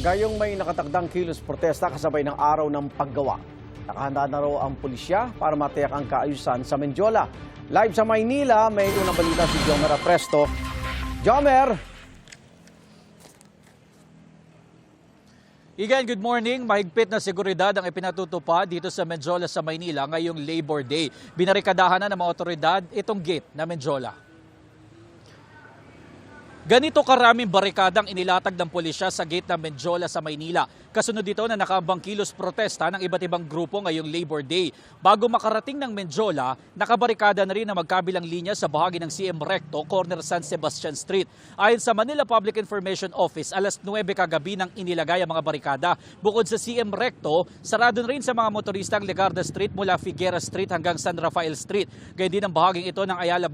Gayong may nakatakdang kilos protesta kasabay ng araw ng paggawa. Nakahanda na raw ang pulisya para matiyak ang kaayusan sa Mendiola. Live sa Maynila, may unang balita si Jomer Apresto. Jomer! Igan, good morning. Mahigpit na seguridad ang ipinatutupad dito sa Mendiola sa Maynila ngayong Labor Day. Binarikadahan na ng mga otoridad itong gate na Mendiola. Ganito karaming barikadang inilatag ng pulisya sa gate ng Mendiola sa Maynila. Kasunod dito na nakaambang kilos protesta ng iba't ibang grupo ngayong Labor Day. Bago makarating ng Mendiola, nakabarikada na rin ang magkabilang linya sa bahagi ng CM Recto, corner San Sebastian Street. Ayon sa Manila Public Information Office, alas 9 kagabi nang inilagay ang mga barikada. Bukod sa CM Recto, sarado na rin sa mga motorista ang Legarda Street mula Figueras Street hanggang San Rafael Street. Gayun din ang bahaging ito ng Ayala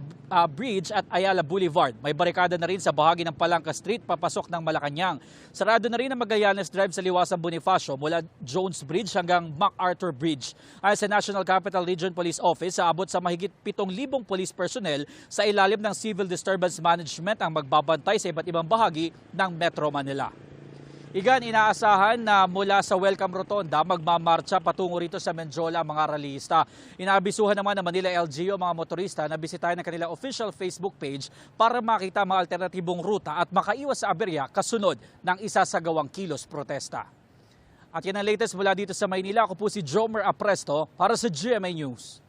Bridge at Ayala Boulevard. May barikada na rin sa bahagi ng Palangka Street papasok ng Malacanang. Sarado na rin ang Magallanes Drive sa Liwasang Bonifacio mula Jones Bridge hanggang MacArthur Bridge. Ayon sa National Capital Region Police Office, aabot sa mahigit 7,000 police personnel sa ilalim ng Civil Disturbance Management ang magbabantay sa iba't ibang bahagi ng Metro Manila. Igan, inaasahan na mula sa Welcome Rotonda, magmamarcha patungo rito sa Mendiola ang mga rallyista. Inaabisuhan naman ng Manila LGU ang mga motorista na bisitahin ang kanilang official Facebook page para makita mga alternatibong ruta at makaiwas sa aberya kasunod ng isasagawang kilos protesta. At yan ang latest mula dito sa Maynila. Ako po si Jomer Apresto para sa GMA News.